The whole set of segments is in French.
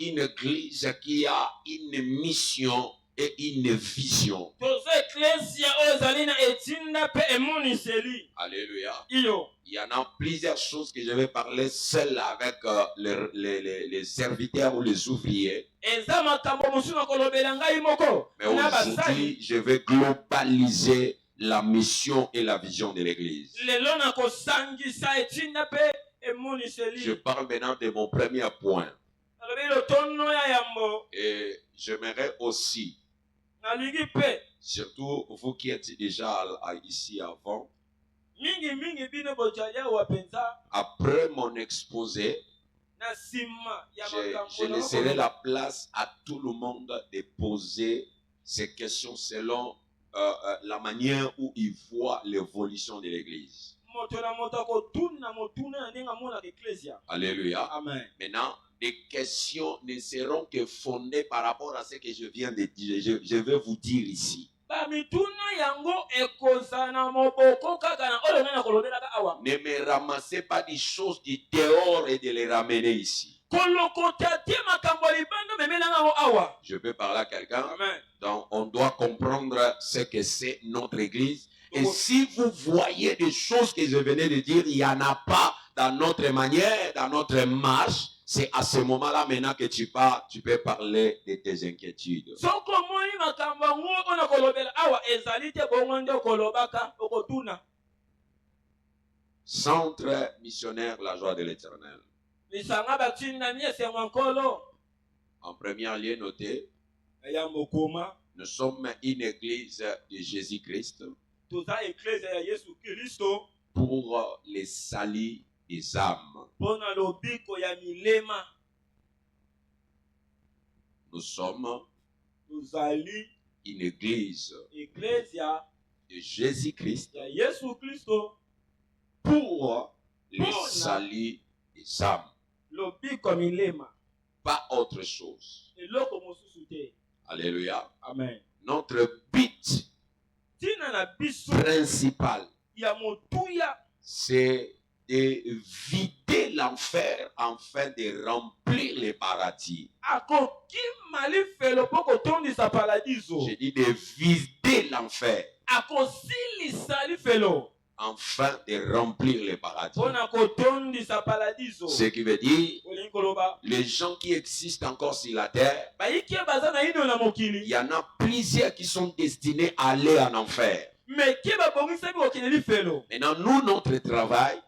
une église qui a une mission et une vision. Alléluia. Il y en a plusieurs choses que je vais parler seul avec les serviteurs ou les ouvriers. Mais aujourd'hui, je vais globaliser la mission et la vision de l'église. Je parle maintenant de mon premier point. Et j'aimerais aussi, surtout vous qui êtes déjà ici avant, après mon exposé, je laisserai la place à tout le monde de poser ces questions selon la manière où il voit l'évolution de l'église. Alléluia. Amen. Maintenant, les questions ne seront que fondées par rapport à ce que je viens de dire. Je vais vous dire ici. Ne me ramassez pas des choses du dehors et de les ramener ici. Je peux parler à quelqu'un. Donc, on doit comprendre ce que c'est notre église. Et si vous voyez des choses que je venais de dire, il n'y en a pas dans notre manière, dans notre marche, c'est à ce moment-là maintenant que tu peux parler de tes inquiétudes. Centre missionnaire La Joie de l'Éternel. En premier lieu, notez, nous sommes une église de Jésus-Christ pour les salis des âmes. Nous sommes une église de Jésus-Christ pour les salis des âmes. Pas autre chose. Alléluia. Amen. Notre but principal, c'est de vider l'enfer afin de remplir les paradis. J'ai dit de vider l'enfer afin de remplir les paradis. Ce qui veut dire, les gens qui existent encore sur la terre, il y en a plusieurs qui sont destinés à aller en enfer. Maintenant, nous, notre travail,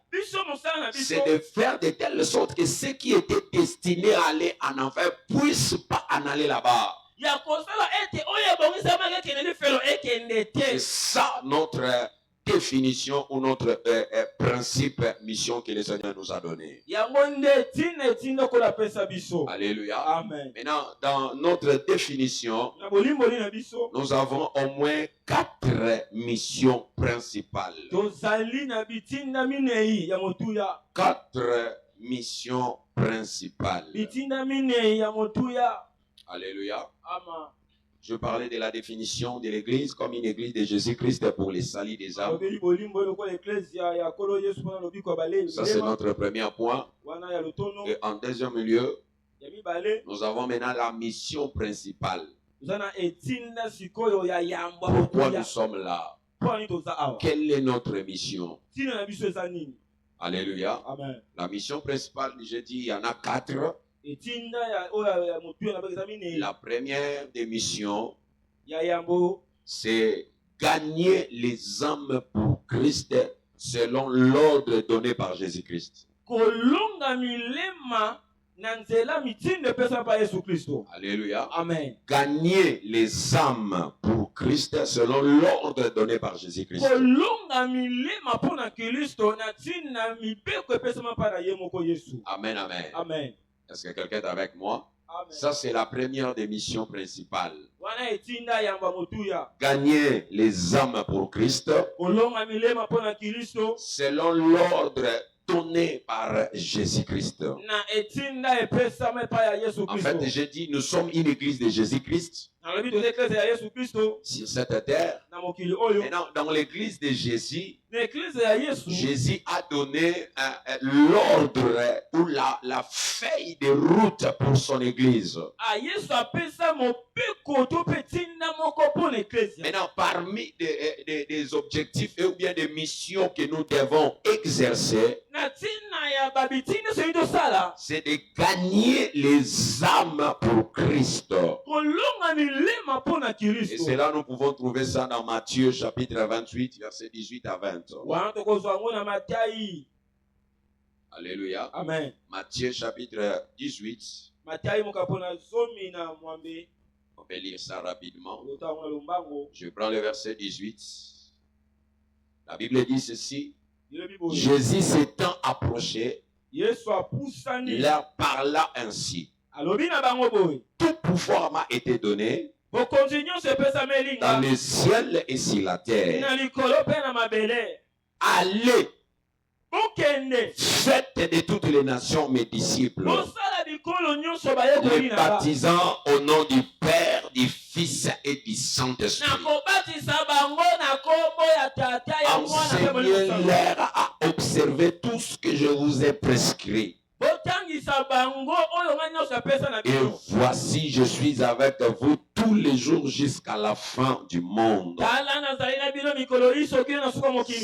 c'est de faire de telle sorte que ceux qui étaient destinés à aller en enfer ne puissent pas en aller là-bas. C'est ça notre définition ou notre principe, mission que le Seigneur nous a donné. Alléluia. Amen. Maintenant, dans notre définition, nous avons au moins 4 missions principales. 4 missions principales. Alléluia. Amen. Je parlais de la définition de l'église comme une église de Jésus-Christ pour les salis des âmes. Ça, c'est notre premier point. Et en deuxième lieu, nous avons maintenant la mission principale. Pourquoi nous sommes là? Quelle est notre mission? Alléluia. Amen. La mission principale, j'ai dit, il y en a 4. La première des missions, c'est gagner les âmes pour Christ selon l'ordre donné par Jésus-Christ. Alléluia. Amen. Gagner les âmes pour Christ selon l'ordre donné par Jésus-Christ. Amen, amen. Amen. Est-ce que quelqu'un est avec moi? Amen. Ça, c'est la première des missions principales. Gagner les âmes pour Christ selon l'ordre donné par Jésus-Christ. En fait, j'ai dit, nous sommes une église de Jésus-Christ sur cette terre. Maintenant, dans l'église de Jésus, Jésus a donné l'ordre ou la feuille de route pour son église. Maintenant, parmi des objectifs ou bien des missions que nous devons exercer, c'est de gagner les âmes pour Christ. Et c'est là nous pouvons trouver ça dans Matthieu chapitre 28, verset 18 à 20. Alléluia. Amen. Matthieu chapitre 18. On peut lire ça rapidement. Je prends le verset 18. La Bible dit ceci. Jésus s'étant approché, leur parla ainsi. Tout pouvoir m'a été donné dans le ciel et sur la terre. Allez, faites de toutes les nations mes disciples, les baptisant au nom du Père, du Fils et du Saint-Esprit. Enseignez-leur à observer tout ce que je vous ai prescrit. Et voici, je suis avec vous tous les jours jusqu'à la fin du monde.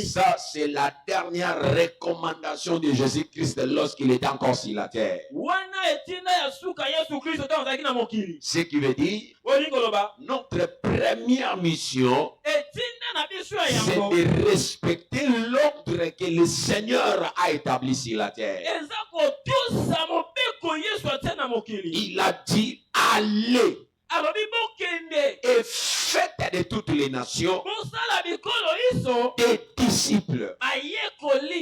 Ça, c'est la dernière recommandation de Jésus-Christ lorsqu'il était encore sur la terre. Ce qui veut dire, notre première mission, c'est de respecter l'ordre que le Seigneur a établi sur la terre. Il a dit, allez et faites de toutes les nations des disciples.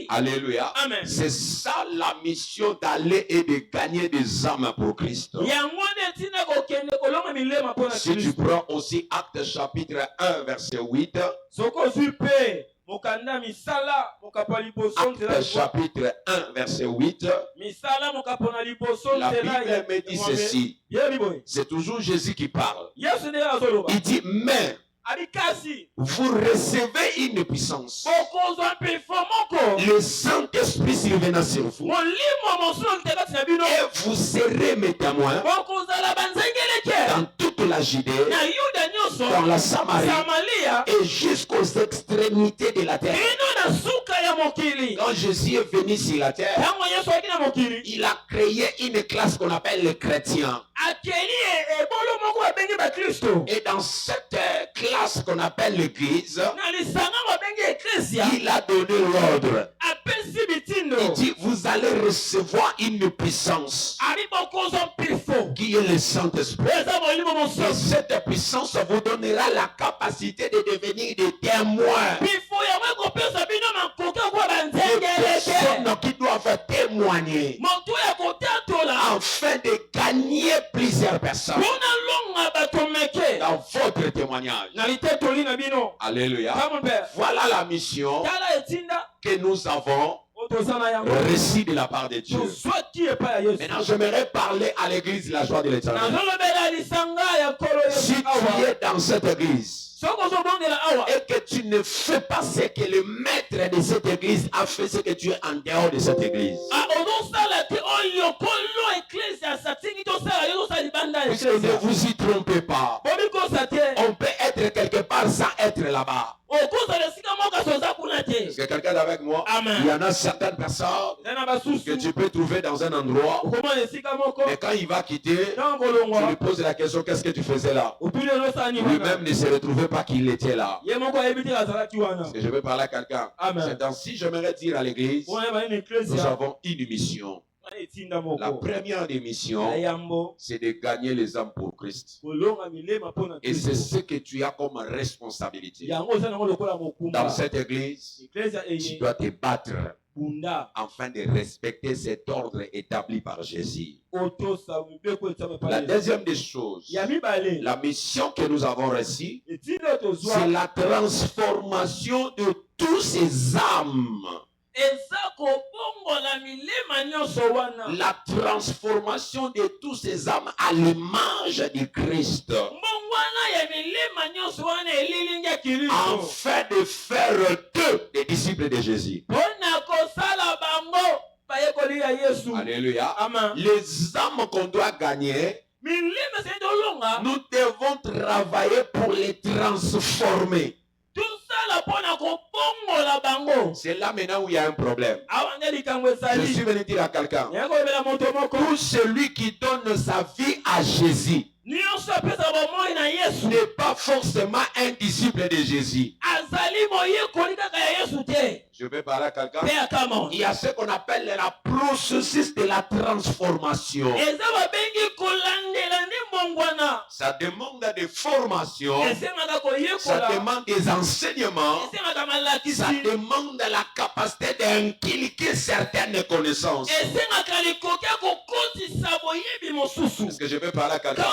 Alléluia. C'est ça la mission d'aller et de gagner des âmes pour Christ. Si tu prends aussi Actes chapitre 1 verset 8. Actes chapitre 1 verset 8. La Bible me dit ceci. C'est toujours Jésus qui parle. Il dit, mais vous recevez une puissance. Le Saint-Esprit survenant sur vous. Et vous serez mes témoins dans toute la Judée, dans la Samarie et jusqu'aux extrémités de la terre. Quand Jésus est venu sur la terre, il a créé une classe qu'on appelle les chrétiens. Et dans cette classe qu'on appelle l'église, il a donné l'ordre. Il dit, vous allez recevoir une puissance qui est le Saint-Esprit. Et cette puissance vous donnera la capacité de devenir des témoins. Des personnes qui doivent témoigner afin de gagner plusieurs personnes dans votre témoignage. Alléluia. Voilà la mission que nous avons reçue de la part de Dieu. Maintenant, j'aimerais parler à l'église de la joie de l'Éternel. Si tu es dans cette église et que tu ne fais pas ce que le maître de cette église a fait, ce que tu es en dehors de cette église. Puisque ne vous y trompez pas. On peut être quelque part sans être là-bas. Est-ce que quelqu'un est avec moi? Amen. Il y en a certaines personnes que tu peux trouver dans un endroit, mais quand il va quitter, tu lui poses la question, qu'est-ce que tu faisais là? Lui-même ne se retrouvait pas qu'il était là. Est-ce que je veux parler à quelqu'un? C'est ainsi, j'aimerais dire à l'église, nous avons une mission. La première des missions, c'est de gagner les âmes pour Christ. Et c'est ce que tu as comme responsabilité. Dans cette église, tu dois te battre afin de respecter cet ordre établi par Jésus. La deuxième des choses, la mission que nous avons reçue, c'est la transformation de tous ces âmes. La transformation de tous ces âmes à l'image du Christ. afin de faire d'eux des disciples de Jésus. Alléluia. Amen. Les âmes qu'on doit gagner, nous devons travailler pour les transformer. C'est là maintenant où il y a un problème. Je suis venu dire à quelqu'un, tout celui qui donne sa vie à Jésus n'est pas forcément un disciple de Jésus. Je vais parler à quelqu'un. Il y a ce qu'on appelle la processus de la transformation. Ça demande des formations, ça demande des enseignements, ça demande la capacité d'inculquer certaines connaissances. Est-ce que je vais parler à quelqu'un?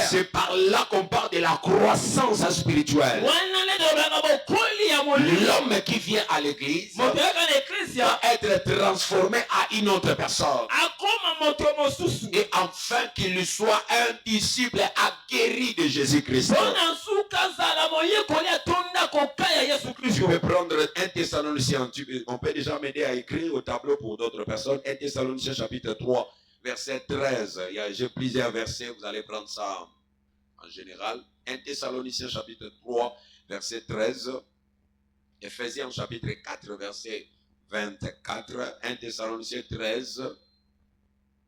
C'est par là qu'on parle de la croissance spirituelle. L'homme qui vient à l'église doit être transformé à une autre personne. Et enfin qu'il soit un disciple aguerri de Jésus-Christ. Je vais prendre 1 Thessaloniciens. On peut déjà m'aider à écrire au tableau pour d'autres personnes. 1 Thessaloniciens chapitre 3, verset 13. J'ai plusieurs versets, vous allez prendre ça en général. 1 Thessaloniciens chapitre 3, verset 13. Ephésiens chapitre 4, verset 24. 1 Thessaloniciens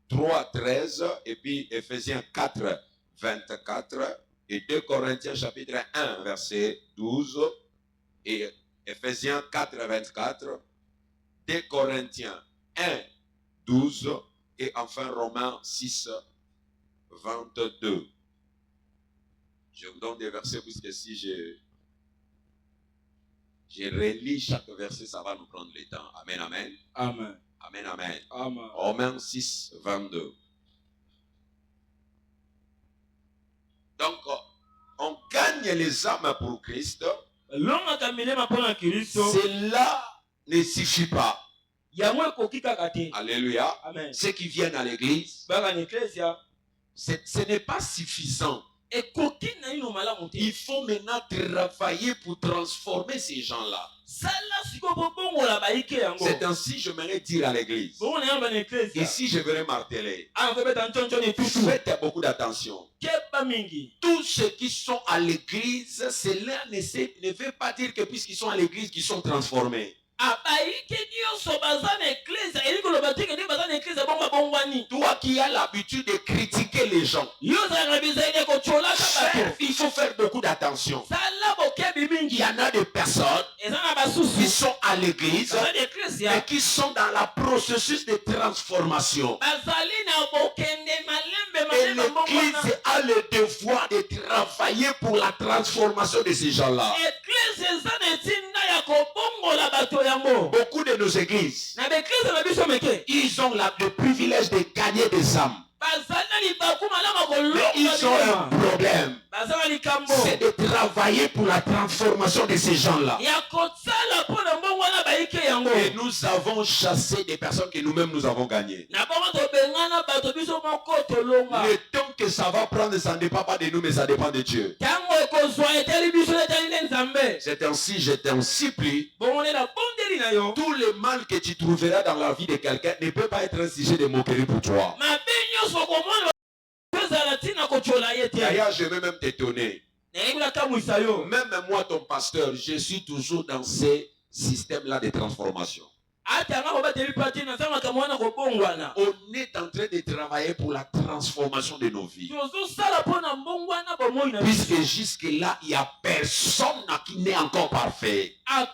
3, 13. Et puis Ephésiens 4, 24. Et 2 Corinthiens chapitre 1, verset 12. Et Ephésiens 4, 24. 2 Corinthiens 1, 12. Et enfin Romains 6, 22. Je vous donne des versets puisque si je relis chaque verset, ça va nous prendre le temps. Amen, amen. Amen. Amen, amen. Amen. Romains 6, 22. Donc, on gagne les âmes pour Christ. Cela ne suffit pas. Alléluia. Amen. Ceux qui viennent à l'église, ce n'est pas suffisant. Il faut maintenant travailler pour transformer ces gens-là. C'est ainsi j'aimerais dire à l'église. Et si je veux marteler, faites beaucoup d'attention. Tous ceux qui sont à l'église, cela ne veut pas dire que puisqu'ils sont à l'église, qu'ils sont transformés. Toi qui as l'habitude de critiquer les gens, il faut faire beaucoup d'attention. Il y en a des personnes qui sont à l'église et qui sont dans le processus de transformation. Et l'église a le devoir de travailler pour la transformation de ces gens-là. Beaucoup de nos églises, ils ont le privilège de gagner des âmes. Mais ils ont un problème. C'est de travailler pour la transformation de ces gens-là. Et nous avons chassé des personnes que nous-mêmes nous avons gagnées. Le temps que ça va prendre, ça ne dépend pas de nous, mais ça dépend de Dieu. C'est ainsi, je t'en supplie. Tout le mal que tu trouveras dans la vie de quelqu'un ne peut pas être un sujet de moquerie pour toi. D'ailleurs, je vais même t'étonner. Même moi, ton pasteur, je suis toujours dans ces systèmes-là de transformation. On est en train de travailler pour la transformation de nos vies. Puisque jusque-là, il n'y a personne qui n'est encore parfait. Chacun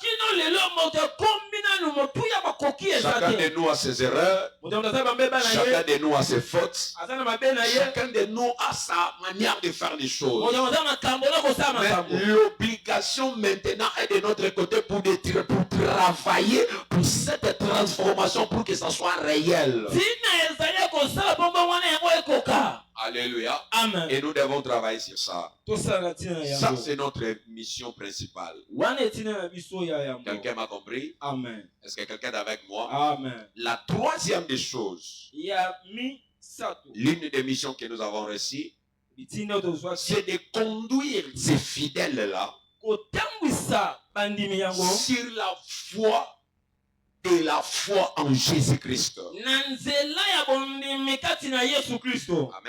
de nous a ses erreurs. Chacun de nous a ses fautes. Chacun de nous a sa manière de faire les choses. Mais l'obligation maintenant est de notre côté pour travailler pour cette transformation, pour que ça soit réel. Alléluia. Amen. Et nous devons travailler sur ça. Ça, c'est notre mission principale. Quelqu'un m'a compris? Amen. Est-ce que quelqu'un est avec moi? Amen. La troisième des choses, l'une des missions que nous avons reçues, c'est de conduire ces fidèles-là sur la voie de la foi en Jésus-Christ. Amen,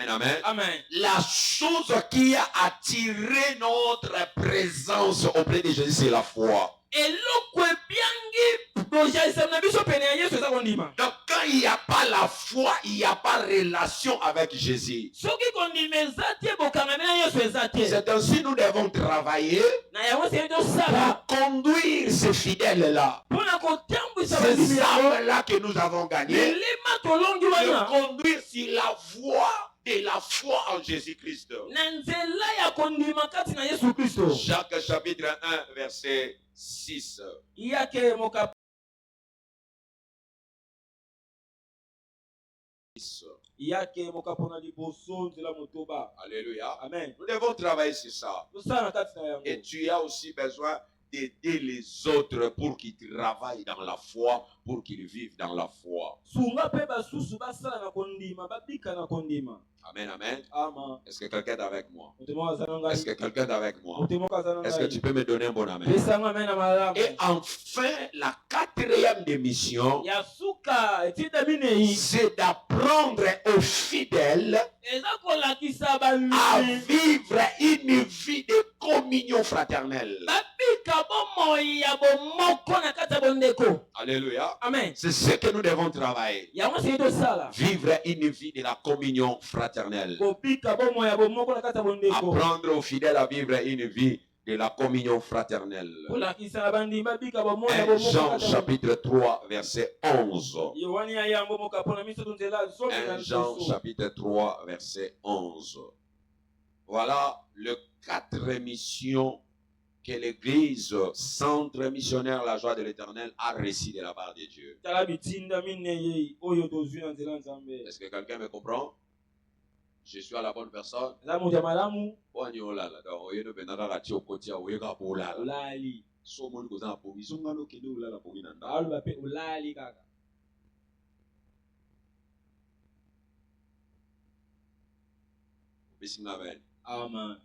amen. Amen. La chose qui a attiré notre présence auprès de Jésus, c'est la foi. Donc quand il n'y a pas la foi, il n'y a pas relation avec Jésus. C'est ainsi nous devons travailler pour conduire ces fidèles-là, ces âmes-là que nous avons gagnées, de conduire sur la voie de la foi en Jésus-Christ. Jacques chapitre 1 verset 6. Alléluia. Amen. Nous devons travailler sur ça. Et tu as aussi besoin d'aider les autres pour qu'ils travaillent dans la foi, pour qu'ils vivent dans la foi. Amen, amen. Est-ce que quelqu'un est avec moi? Est-ce que quelqu'un est avec moi? Est-ce que tu peux me donner un bon amen? Et enfin, la quatrième démission, c'est d'apprendre aux fidèles à vivre une vie de communion fraternelle. Alléluia. Amen. C'est ce que nous devons travailler. Vivre une vie de la communion fraternelle. Apprendre aux fidèles à vivre une vie de la communion fraternelle. 1 Jean chapitre 3 verset 11. 1 Jean chapitre 3 verset 11. Voilà les 4 missions que l'Église, centre missionnaire La Joie de l'Éternel, a reçu de la part de Dieu. Est-ce que quelqu'un me comprend? Je suis à la bonne personne. Amen.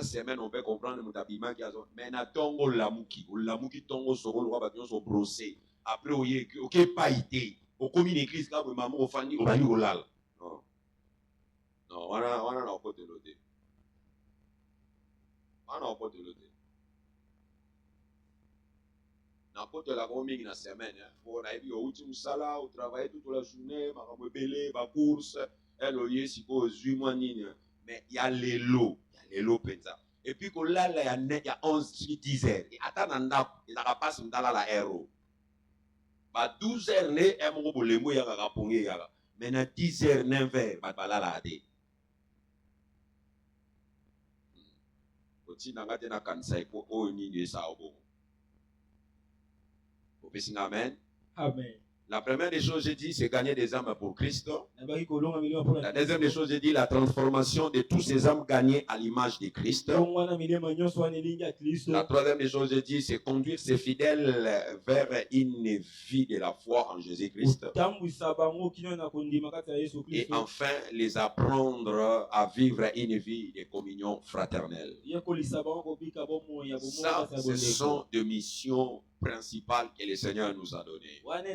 Semaine on peut comprendre mais na tongo lamuki tongo sokolo ba nyonso brosser après OK pas été au commune église ka maman ofandi obani olala non non wana na côté loté wana côté loté na côté la mingi na semaine pour na ebi outi musala au travailler toute la journée makambo belé ba course eloye siko zui nini mais il y a les lots penza. Et puis qu'on l'a il y a 11 10 heures. Et attends ndako, il n'a pas ndala la héros. Ba 12 heures ne e mo bolemo ya ka ponge ya. Mais na 10 heures 9 heures ba bala la de. Oti nanga te na kansa ko o nini sa obo. Au petit amen. Amen. La première des choses, j'ai dit, c'est gagner des âmes pour Christ. La deuxième des choses, j'ai dit, la transformation de tous ces âmes gagnées à l'image de Christ. La troisième des choses, j'ai dit, c'est conduire ces fidèles vers une vie de la foi en Jésus-Christ. Et enfin, les apprendre à vivre une vie de communion fraternelle. Ça, ce sont des missions principale que le Seigneur nous a donné. Maintenant,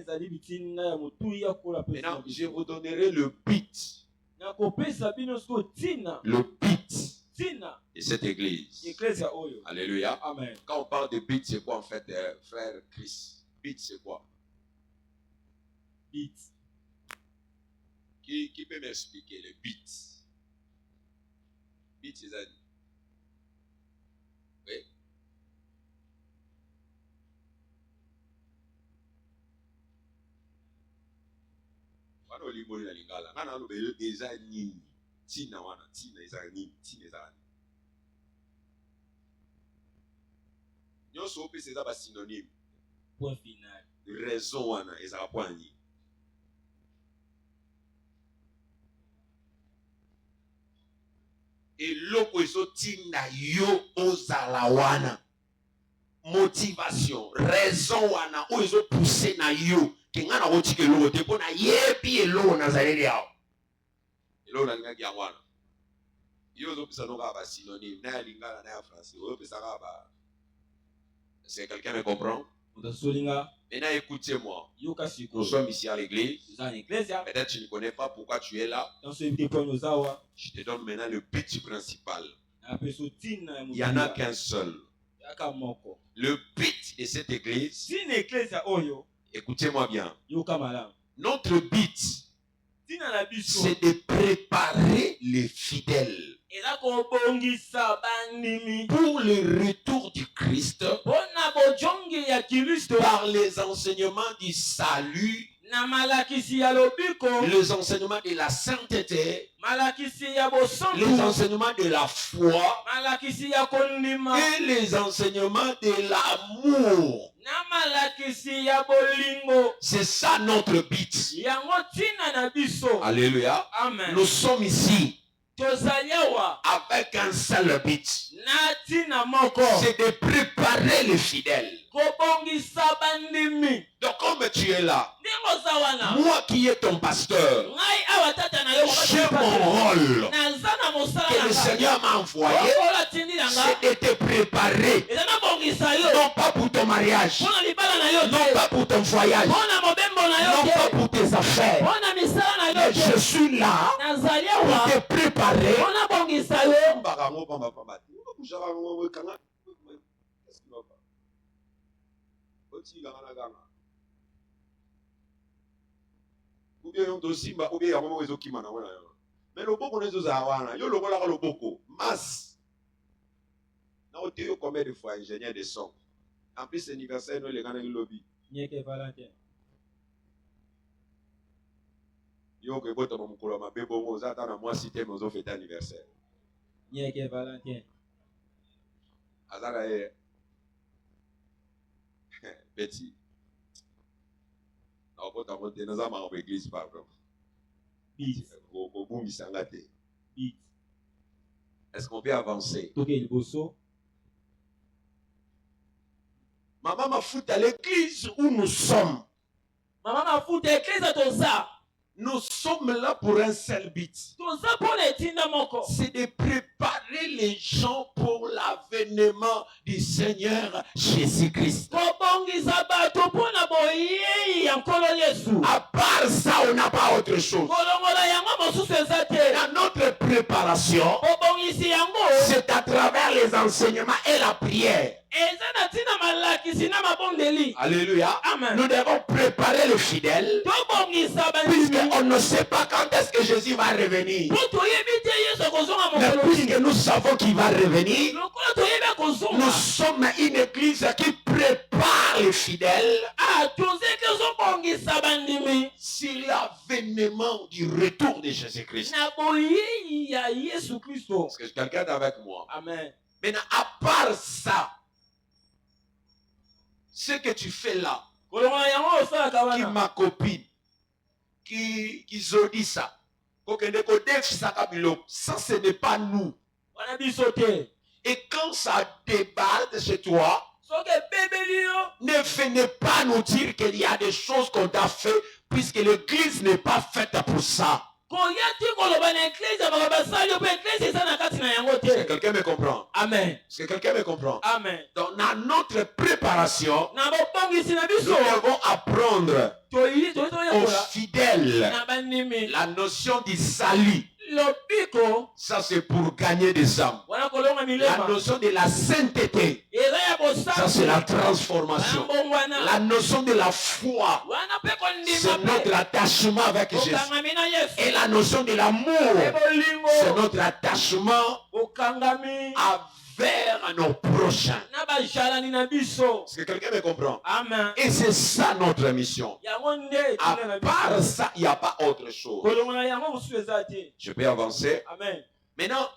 je vous donnerai le but. Le but de cette église. Alléluia. Amen. Quand on parle de but, c'est quoi en fait, frère Chris? But, c'est quoi? But. Qui peut m'expliquer le but? But, c'est ça. Oui. Olimoni na lingala ngana lo bele eza nini tina wana tina eza nini tina eza nyonso pe c'est ba synonyme point final raison wana eza point ni eloko ezotinda yo ozala wana. Motivation, raison wana oyo ezopousse na yo ke nga na kotika eloko te mpo nayebi eloko nazaleli awa. Eloko nalingaki yango wana yo ozopesa no kaka basynonyme na ya lingala na ya français oyopesa kaka ba. Est-ce que quelqu'un me comprend? Maintenant écoutez-moi. Nous sommes ici à l'église. Peut-être tu ne connais pas pourquoi tu es là. Je te donne maintenant le but principal. Il n'y en a qu'un seul. Le but de cette église, écoutez-moi bien, notre but, c'est de préparer les fidèles pour le retour du Christ par les enseignements du salut, les enseignements de la sainteté, les enseignements de la foi et les enseignements de l'amour. C'est ça notre but. Alléluia. Amen. Nous sommes ici avec un seul but. C'est de préparer les fidèles. Donc comme tu es là, moi qui est ton pasteur, j'ai mon rôle que le Seigneur m'a envoyé, c'est de te préparer, non pas pour ton mariage, non pas pour ton voyage, non pas pour tes affaires, mais je suis là pour te préparer. Ou bien on simba ou bien on ezo kimana wana mais le boko nezo za wana yo lokola ka loboko mas na ote yo combien de fois ingénieur de son en plus anniversaire no le kana lobby nyeke Valentin yo ke boto mukolo mabebo mo za ta na moi cité mozo fête anniversaire nyeke Valentin azala petit. Église pardon. Est-ce qu'on peut avancer? Maman m'a foutu à l'église où nous sommes. Maman m'a foutu à l'église à Tosa. Nous sommes là pour un seul but. C'est de préparer les gens pour l'avènement du Seigneur Jésus-Christ. À part ça, on n'a pas autre chose. Dans notre préparation, c'est à travers les enseignements et la prière. Alléluia. Amen. Nous devons préparer les fidèles puisqu'on ne sait pas quand est-ce que Jésus va revenir. Mais puisque nous savons qu'il va revenir, nous sommes une église qui prépare les fidèles sur l'avènement du retour de Jésus-Christ. Est-ce que quelqu'un est avec moi? Amen. Maintenant, à part ça, ce que tu fais là, qui ma copine, qui dit ça, ça ce n'est pas nous. Et quand ça débarque chez toi, ne venez pas nous dire qu'il y a des choses qu'on t'a fait, puisque l'église n'est pas faite pour ça. Est-ce que quelqu'un me comprend? Amen. Est-ce que quelqu'un me comprend? Amen. Donc dans notre préparation, nous devons apprendre aux fidèles la notion du salut. Ça c'est pour gagner des âmes. La notion de la sainteté, ça c'est la transformation. La notion de la foi, c'est notre attachement avec Jésus. Et la notion de l'amour, c'est notre attachement vers nos prochains. Est-ce que quelqu'un me comprend? Amen. Et c'est ça notre mission. À part ça, il n'y a pas autre chose. Je peux avancer. Amen. Maintenant,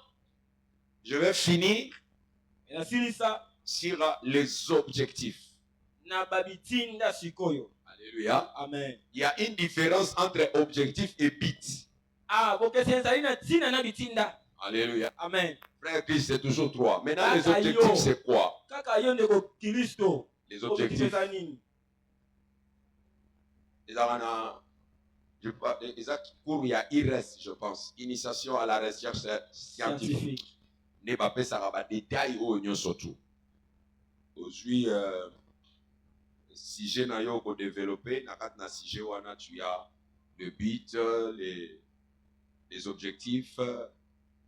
je vais finir sur les objectifs. Alléluia. Amen. Il y a une différence entre objectif et but. Alléluia. Amen. Frère Christ, c'est toujours 3. Maintenant, les objectifs, c'est quoi? Les objectifs. Il y a IRES, je pense. Initiation à la recherche scientifique. Ne pas faire ça, détail ou union surtout. Aujourd'hui, si j'ai développé, si tu as le but, les objectifs,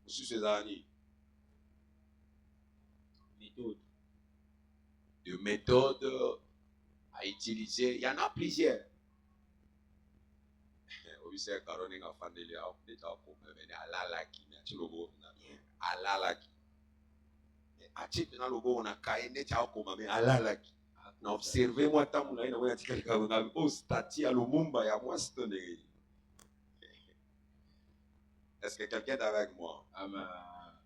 sur ces années. De méthodes à utiliser, il y en a plusieurs. Observez-moi tant est-ce que quelqu'un est avec moi? Amen.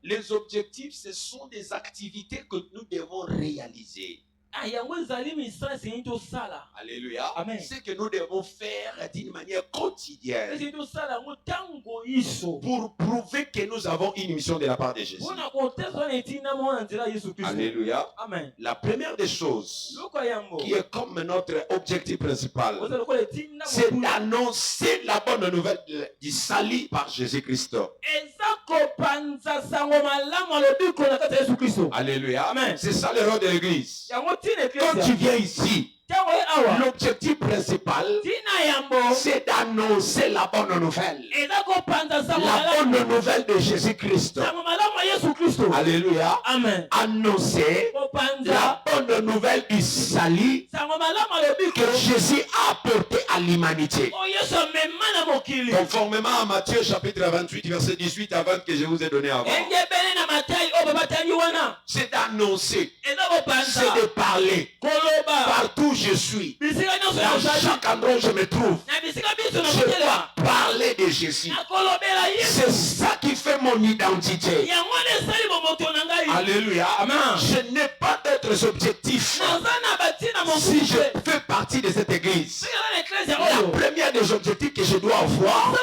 Les objectifs, ce sont des activités que nous devons réaliser. Alléluia. Amen. Ce que nous devons faire d'une manière quotidienne pour prouver que nous avons une mission de la part de Jésus. Alléluia. Amen. La première des choses qui est comme notre objectif principal, c'est d'annoncer la bonne nouvelle du salut par Jésus-Christ. Alléluia. Amen. C'est ça le rôle de l'église. Quand tu viens ici, l'objectif principal, c'est d'annoncer la bonne nouvelle. La bonne nouvelle de Jésus-Christ. Alléluia. Amen. Annoncer la bonne nouvelle du salut que Jésus a apporté à l'humanité. Conformément à Matthieu chapitre 28, verset 18 à 20 que je vous ai donné avant. C'est d'annoncer, c'est de parler. Partout où je suis, dans chaque endroit où je me trouve, je dois parler de Jésus. C'est ça qui fait mon identité. Alléluia. Amen. Je n'ai pas d'autres objectifs. Si je fais partie de cette église, la première des objectifs que je dois avoir,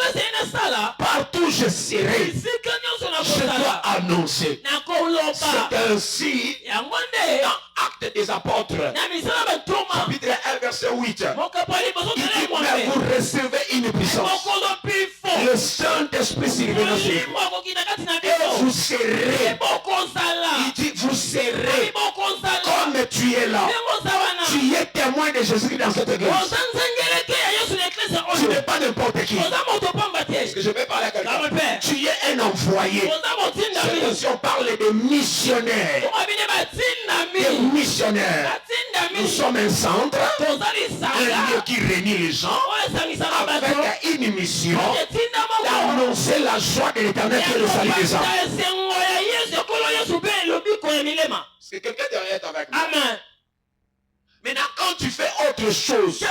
partout où je serai, je dois annoncer. C'est ainsi dans Actes des Apôtres, chapitre 1, verset 8. Il dit, mais vous recevez une puissance. Le Saint-Esprit survenant sur vous. Et vous serez. Il dit, vous serez. Comme tu es là. Tu es témoin de Jésus dans cette église. Tu n'es pas n'importe qui. Est-ce que je vais parler à quelqu'un? Tu es un envoyé. Si on parle de missionnaires. Des missionnaires. Nous sommes un centre, un lieu qui réunit les gens avec une mission d'annoncer la joie de l'éternel qui est le salut des âmes. Est-ce que quelqu'un derrière est avec moi? Amen. Maintenant, quand tu fais autre chose, tu es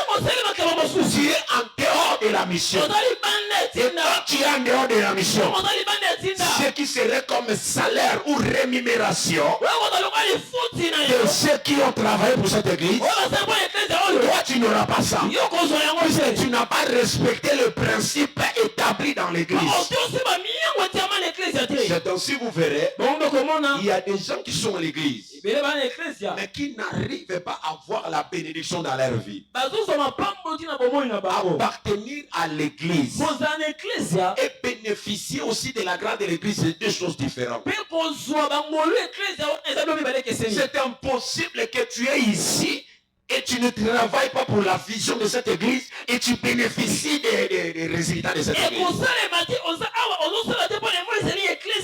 en dehors de la mission. Et quand tu es en dehors de la mission, ce qui serait comme salaire ou rémunération de ceux qui ont travaillé pour cette église, toi tu n'auras pas ça. Puisque tu n'as pas respecté le principe établi dans l'église. C'est ainsi vous verrez, il y a des gens qui sont à l'église, mais qui n'arrivent pas à voir la bénédiction dans leur vie. Appartenir à l'église et bénéficier aussi de la grâce de l'église, c'est deux choses différentes. C'est impossible que tu es ici et tu ne travailles pas pour la vision de cette église et tu bénéficies des résultats de cette église.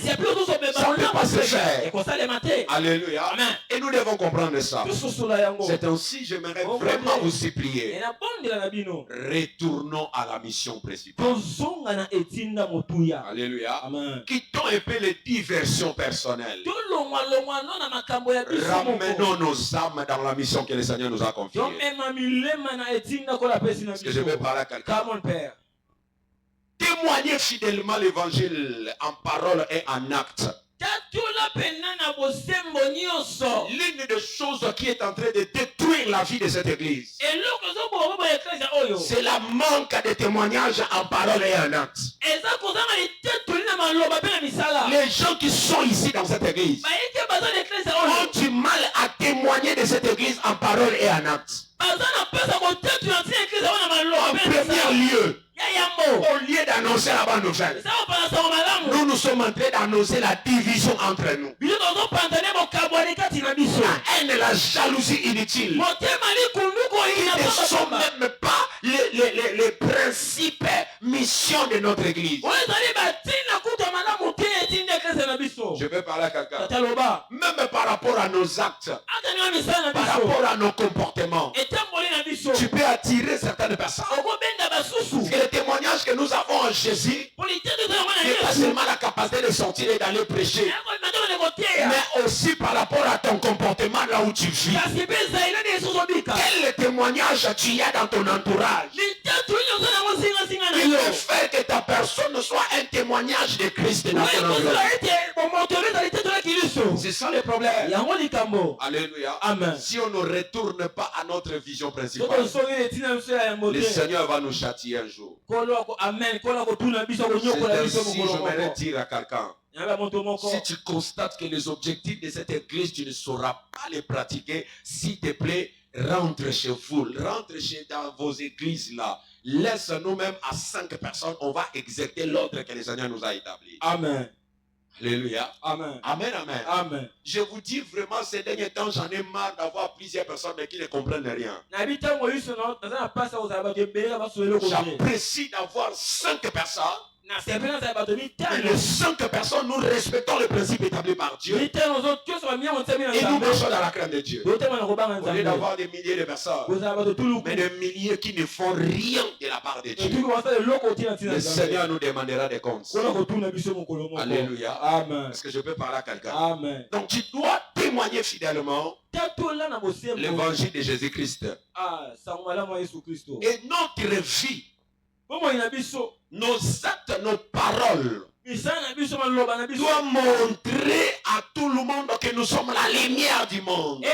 Ça ne peut pas se faire. Alléluia. Amen. Et nous devons comprendre ça. C'est ainsi, j'aimerais vraiment vous supplier. Retournons à la mission principale. Alléluia. Amen. Quittons un peu les diversions personnelles. Ramenons nos âmes dans la mission que le Seigneur nous a confiée. Est-ce que je vais parler à quelqu'un? Témoignez fidèlement l'évangile en parole et en acte. L'une des choses qui est en train de détruire la vie de cette église, c'est la manque de témoignages en parole et en acte. Les gens qui sont ici dans cette église ont du mal à témoigner de cette église en parole et en acte. En premier lieu, au lieu d'annoncer la bonne nouvelle, nous sommes en train d'annoncer la division entre nous. La haine et la jalousie inutile, qui ne sont même pas les principes, missions de notre église. Je vais parler à quelqu'un. Même par rapport à nos actes, par rapport à nos comportements, tu peux attirer certaines personnes. Parce que le témoignage que nous avons en Jésus n'est pas seulement la capacité de sortir et d'aller prêcher, mais aussi par rapport à ton comportement là où tu vis. Quel témoignage tu as dans ton entourage? Il peut faire que ta personne soit un témoignage de Christ dans ton entourage. C'est ça le problème. Alléluia. Amen. Si on ne retourne pas à notre vision principale, le Seigneur va nous châtier un jour. C'est ainsi, j'aimerais dire à quelqu'un, si tu constates que les objectifs de cette église, tu ne sauras pas les pratiquer, s'il te plaît, rentre chez vous, rentre dans vos églises là. Laisse nous-mêmes à 5 personnes, on va exécuter l'ordre que le Seigneur nous a établi. Amen. Alléluia. Amen. Amen, amen. Amen. Je vous dis vraiment, ces derniers temps, j'en ai marre d'avoir plusieurs personnes qui ne comprennent rien. J'apprécie d'avoir 5 personnes. Mais les 5 personnes, nous respectons le principe établi par Dieu. Et nous marchons dans la crainte de Dieu. Au lieu d'avoir des milliers de personnes, mais des milliers qui ne font rien de la part de Dieu. Le Seigneur nous demandera des comptes. Alléluia. Amen. Est-ce que je peux parler à quelqu'un? Amen. Donc tu dois témoigner fidèlement l'évangile de Jésus-Christ. Et notre vie, nos actes, nos paroles doivent montrer à tout le monde que nous sommes la lumière du monde.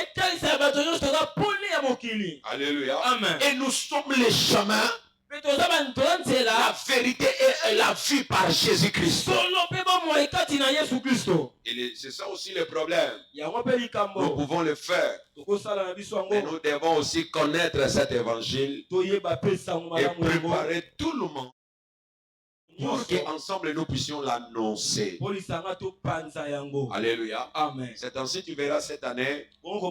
Alléluia. Amen. Et nous sommes les chemins, la vérité et la vie par Jésus-Christ. Et c'est ça aussi le problème. Nous pouvons le faire, mais nous devons aussi connaître cet évangile et préparer tout le monde pour qu'ensemble nous puissions l'annoncer. Alléluia. Amen. C'est ainsi tu verras cette année, on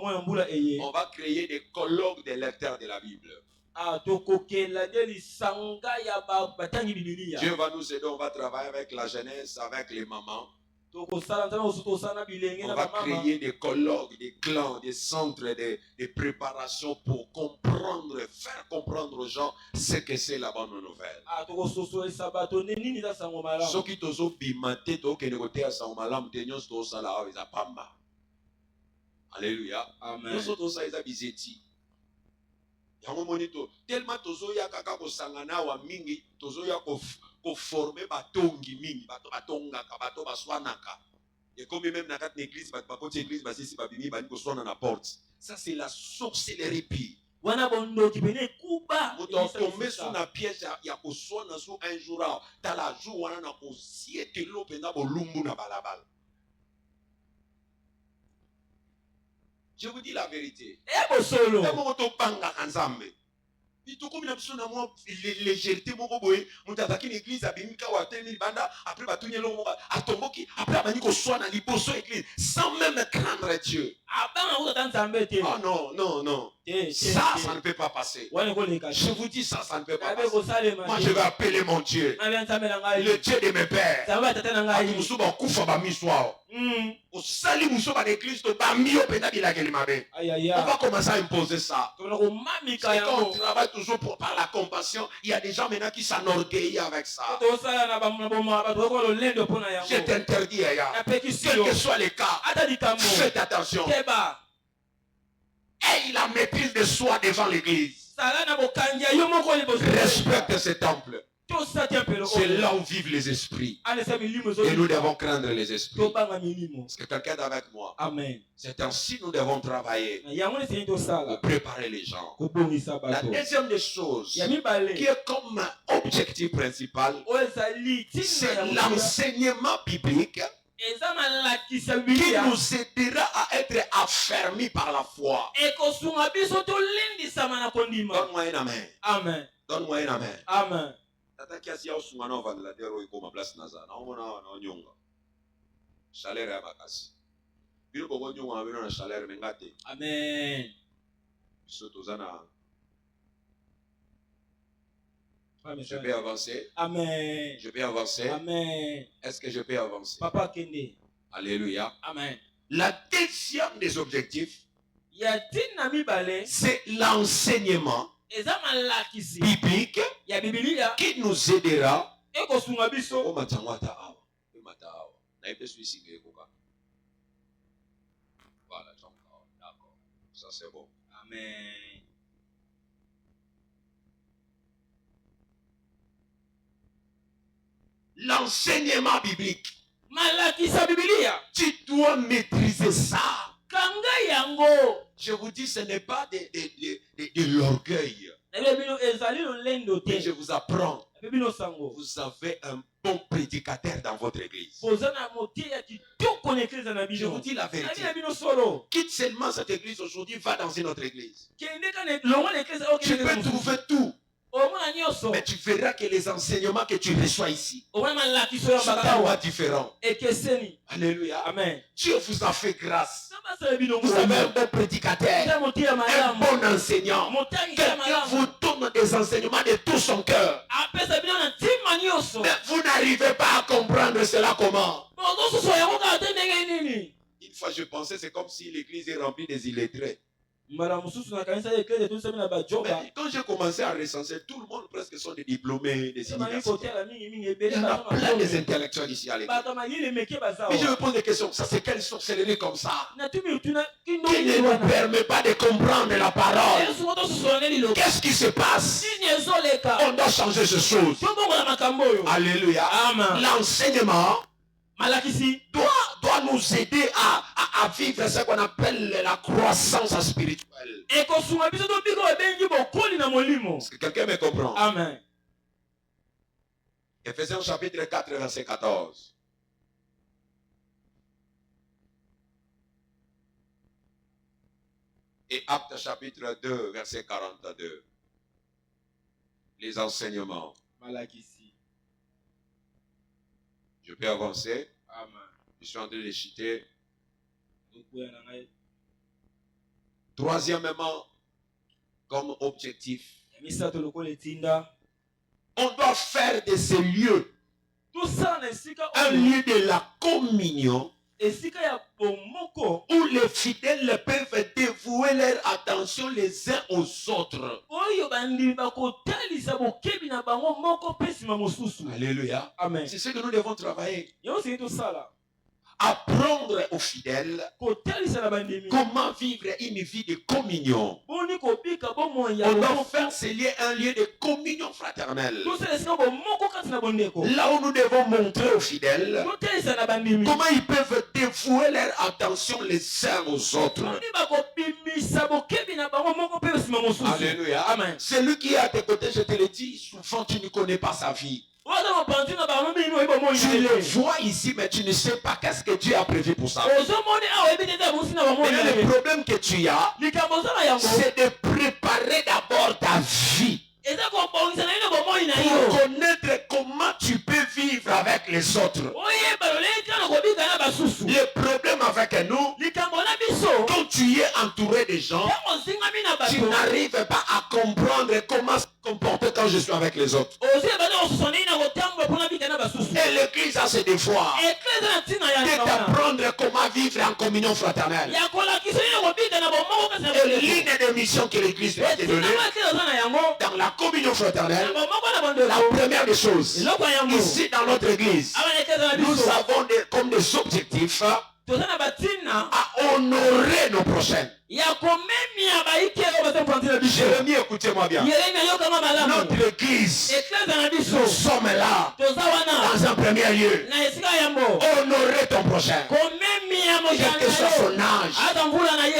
va créer des colloques des lecteurs de la Bible. Dieu va nous aider, on va travailler avec la jeunesse, avec les mamans. On va créer des colloques, des clans, des centres de préparation pour comprendre, faire comprendre aux gens ce que c'est la bonne nouvelle. Ceux qui t'ont bimaté, alléluia. Amen. Tellement tozoya kaka kosangana wa mingi tozoya ko former batongi mingi batonga bato baswanaka et comme même na kat l'église bakoti église basisi babimi bani koswana na porte. Ça c'est la sorcellerie pire. Wana bondo kipene kuba moto tomber sur na piège ya koswana so un jour ta la jour wana na kosiete lo penda bolumbu na balabala. Je vous dis la vérité. Légèreté moko boye mutazaki l'église abimika wa teni banda après batunye lo moko atomboki après bani ko swana liboso église sans même craindre Dieu. Oh non non non. Ça ne peut pas passer. Je vous dis ça ne peut pas passer. Moi je vais appeler mon Dieu, le Dieu de mes pères. On va commencer à imposer ça. Et quand on travaille toujours par la compassion, il y a des gens maintenant qui s'enorgueillissent avec ça. Je t'interdis, quel que soit le cas, faites attention. Et il a maîtrise de soi devant l'église. Respecte ce temple. C'est là où vivent les esprits. Et nous devons craindre les esprits. Est-ce que quelqu'un est avec moi? Amen. C'est ainsi que nous devons travailler pour préparer les gens. La deuxième des choses qui est comme objectif principal, c'est l'enseignement biblique qui nous aidera à être affermis par la foi. Donne-moi un amen. Amen. Donne-moi un amen. Amen. Amen. Je peux avancer. Amen. Je peux avancer. Amen. Est-ce que je peux avancer? Papa Kende. Alléluia. Amen. La deuxième des objectifs, c'est l'enseignement biblique qui nous aidera. Voilà, d'accord. Ça c'est bon. Amen. L'enseignement biblique. Tu dois maîtriser ça. Je vous dis, ce n'est pas de l'orgueil. Mais je vous apprends. Vous avez un bon prédicateur dans votre église. Je vous dis la vérité. Quitte seulement cette église aujourd'hui, va dans une autre église. Tu peux trouver tout. Mais tu verras que les enseignements que tu reçois ici sont différents. Alléluia. Amen. Dieu vous a fait grâce. Vous avez un bon prédicateur, un bon enseignant. Quelqu'un vous donne des enseignements de tout son cœur. Mais vous n'arrivez pas à comprendre cela comment. Une fois je pensais c'est comme si l'église est remplie des illettrés. Mais quand j'ai commencé à recenser, tout le monde presque sont des diplômés, des universités. Il y en a plein des intellectuels ici à l'église. Mais je me pose des questions. Ça, c'est quelle sorcellerie comme ça qui ne nous permet pas de comprendre la parole? Qu'est-ce qui se passe? On doit changer ces choses. Alléluia. L'enseignement doit nous aider à vivre ce qu'on appelle la croissance spirituelle. Est-ce que quelqu'un me comprend? Amen. Ephésiens chapitre 4, verset 14. Et Actes chapitre 2, verset 42. Les enseignements. Je peux avancer. Amen. Je suis en train de citer. Troisièmement, comme objectif, on doit faire de ces lieux un lieu de la communion où les fidèles peuvent dévouer leur attention les uns aux autres. Alléluia. Amen. C'est ce que nous devons travailler. Apprendre aux fidèles comment vivre une vie de communion. On doit faire ce lieu un lieu de communion fraternelle. Là où nous devons montrer aux fidèles comment ils peuvent dévouer leur attention les uns aux autres. Alléluia. Amen. Celui qui est à tes côtés, je te le dis, souvent tu ne connais pas sa vie. Tu le vois ici, mais tu ne sais pas qu'est-ce que Dieu a prévu pour ça. Et le problème que tu as, c'est de préparer d'abord ta vie. Pour connaître comment tu peux vivre avec les autres. Le problème avec nous, quand tu es entouré de gens, tu n'arrives pas à comprendre comment se comporter quand je suis avec les autres. Et l'église a ses devoirs de t'apprendre comment vivre en communion fraternelle. Et l'une des missions que l'église doit te donner dans la communion fraternelle, la première des choses, ici dans notre église, nous avons comme des objectifs à honorer nos prochains. Jérémie, écoutez-moi bien. Notre église, nous sommes là dans un premier lieu. Honorer ton prochain. Quel que soit son âge,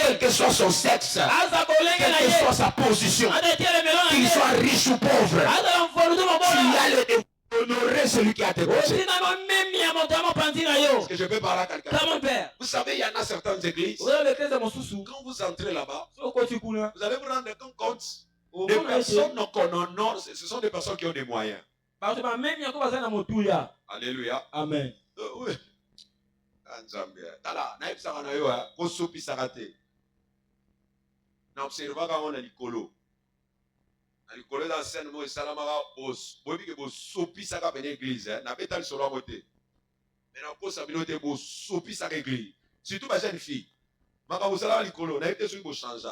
quel que soit son sexe, quelle que soit sa position, qu'il soit riche ou pauvre, tu as le devoir d'honorer celui qui a tes côtés. Est-ce que je peux parler à quelqu'un? Vous savez, il y en a certaines églises, quand vous entrez là-bas, vous allez vous rendre compte, des personnes qu'on honore, ce sont des personnes qui ont des moyens. Alléluia. Amen. Oui. Dans scène, moi, salamara boss. Boy, que boss sopi ça va venir église. N'a pas tal solo à côté. Mais n'a pas sabinoté boss sopi ça église. Surtout ma jeune fille. Maka vous salamara l'icolo. N'a pas sur boss changer.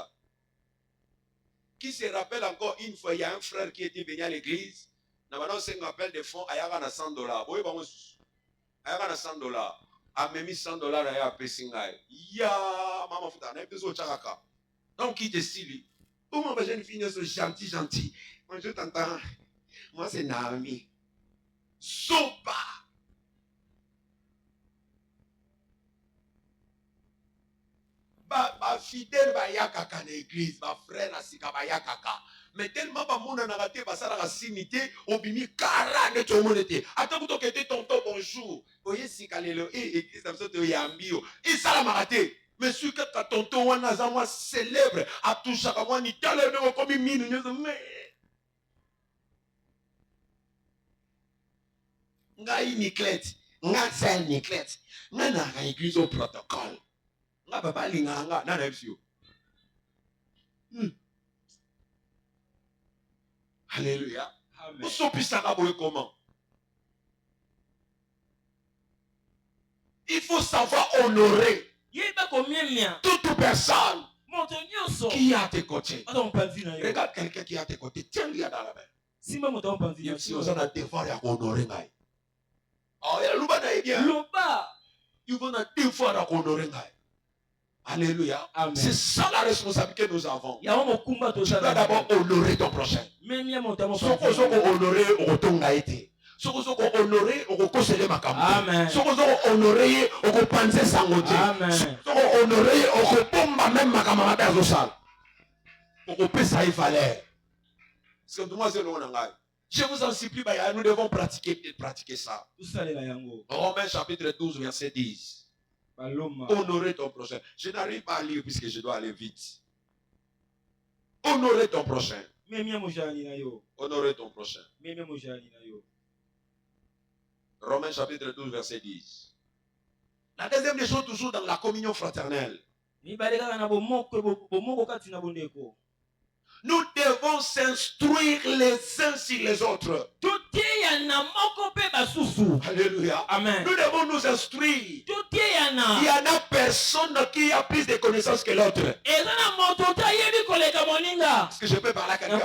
Qui se rappelle encore une fois, il y a un frère qui était venu à l'église. N'a pas c'est un appel de fonds. Ayaka na $100. Boy, bon, ayaka na $100. A même $100 à Pessingaï. Ya, maman fouta. N'a pas sur chakaka. Donc qui décide? Comment ma jeune fille est gentil. Moi je t'entends. Moi c'est Naomi. Sopa. Ba fidèle ba yakaka na église, ba frère na sika ba yakaka. Mais tellement ba mona na raté ba sala sinité, obimi kara ne to monete. Attends que tu tonton bonjour. Oye sika lelo église ça me te yambio. Et ça la maraté. Mais si que ta tonton wana za moi célèbre a tout chaque mois ni tale ne comme mine mais ngai niklet nga sel niklet nga na ga église au protocole nga baba linga nga na na fio. Alléluia. Amen. So pisaka boye comment? Il faut savoir honorer toute personne qui est à tes côtés. Regarde quelqu'un qui est à tes côtés. Tiens-lui dans la main. Si on a devoir à honorer. Oh, il y a il va devoir à honorer. Alléluia. C'est ça la responsabilité que nous avons. Tu dois d'abord honorer ton prochain. Ce qu'on doit honorer au tonga été. Ce qu'on doit honorer au conseiller ma campagne. Ce qu'on doit honorer au panzer sangoté. Ce qu'on doit honorer au pomba même ma camarade à Zossal. Au pesa y valeur. Parce que moi c'est l'on a. Je vous en supplie, nous devons pratiquer ça. Romains chapitre 12 verset 10. Honorer ton prochain. Je n'arrive pas à lire puisque je dois aller vite. Honorer ton prochain. Honorer ton prochain. Romains chapitre 12 verset 10. La deuxième des choses toujours dans la communion fraternelle. Nous devons s'instruire les uns sur les autres. Alléluia. Amen. Nous devons nous instruire. Il y en a personne qui a plus de connaissances que l'autre. Est-ce que je peux parler à quelqu'un?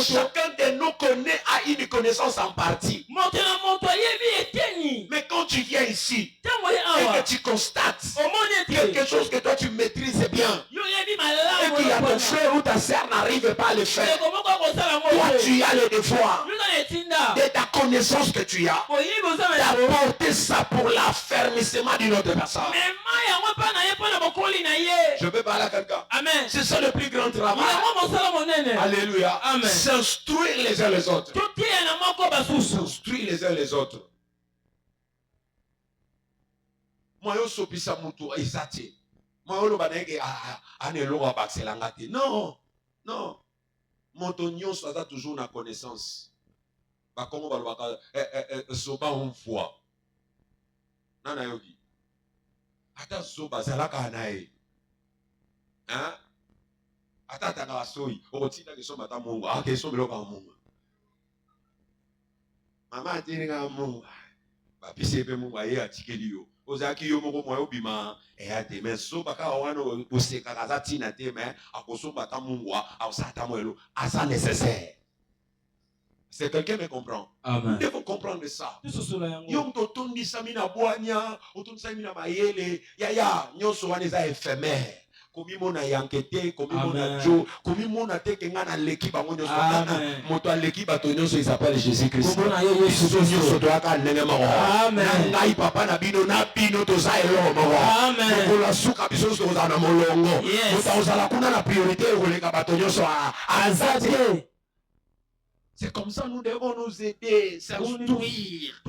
Chacun de nous connaît à une connaissance en partie. Mais quand tu viens ici et que tu constates quelque chose que toi tu maîtrises bien et qu'il y a ton frère ou ta soeur n'arrive pas à le faire, toi tu as le devoir de ta connaissance que tu as d'apporter ça pour l'affermissement d'une autre personne. Je peux parler à quelqu'un. C'est ça le plus grand travail. Alléluia. S'instruire les uns les autres. S'instruire les uns les autres. Moi je suis ça mutu ezati. Moi je banenge anelonga baxelanga te. Non. Non. Montonnion soit toujours na connaissance. Ba kongo ba lobaka soba on voit. Nana yogi. Ata soba zalaka nae. Hein? Ata tanga soi. Okotinda ke soba ta mungu. Ah ke soba loka mungu. Mama atiringa mungu. Ba pisepe mungu aye atikeli yo. Ozaki yo moko moyo bima eyate mais so baka wano oseka kazati na te mais akoso bata mungwa ausata mwelo asa nécessaire C'est quelqu'un me comprend. Amen. Nous devons comprendre ça. Tout ce cela yango. Yom totondi samina boanya, otondi samina mayele, ya nyonso wana eza éphémère. Komi mona yankete, komi mona jo, komi mona te kenga na leki bango nyonso. Amen. Moto leki bato nyonso il s'appelle Jésus-Christ. Komona ye Yesu nyonso to aka ndenge moko. Amen. Ngai papa na bino toza eloko moko. Amen. Mokola suka biso toza na molongo. Moto ozala kuna na priorité koleka bato nyonso azate. C'est comme ça nous devons nous aider, s'instruire.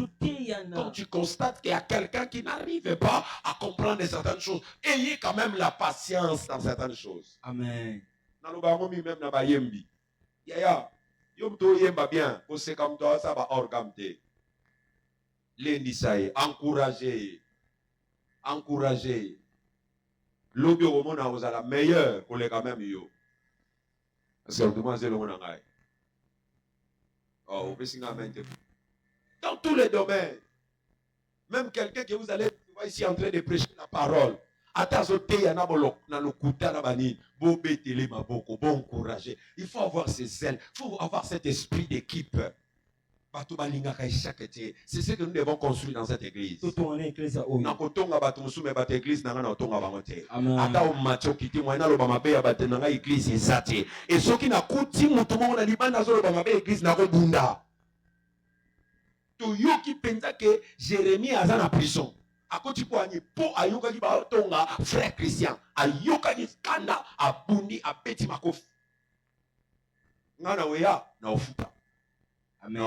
Quand tu constates qu'il y a quelqu'un qui n'arrive pas à comprendre certaines choses, ayez quand même la patience dans certaines choses. Amen. Même na bayembi. Yaya, yom to yemba bien, ko se comme toi ça va orgamte. Lendi saye, encourager. Encourager. Lobi au monde a osala meilleur pour les quand même yo. Parce que demandez le monde en gagne. Oh, dans tous les domaines, même quelqu'un que vous allez voir ici en train de prêcher la parole, il faut avoir ces zèles, il faut avoir cet esprit d'équipe. C'est ce que nous devons construire dans cette église. Et ceux qui n'ont toyoki penza que Jérémie aza na prison. Akoti po ani po ayoka ki ba tonga frère Christian. Ayoka ni skanda abundi abeti makofi. Ngana weya na ofuta. Amen.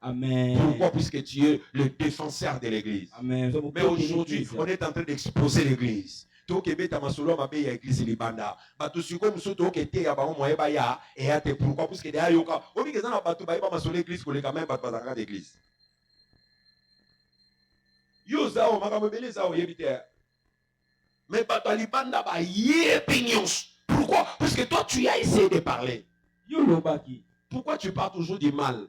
Amen. Pourquoi? Puisque tu es le défenseur de l'église. Amen. Mais aujourd'hui, on est en train d'exposer l'église. Pourquoi? Puisque derrière yoka, obi que ça na batu ba ba sur l'église ko le quand même ba ba d'église. Yosa o makambo belé ça o yebite. Mais ba talibanda ba yebinyos. Pourquoi? Parce que toi tu as essayé de parler. Yolobaki. Pourquoi tu parles toujours du mal?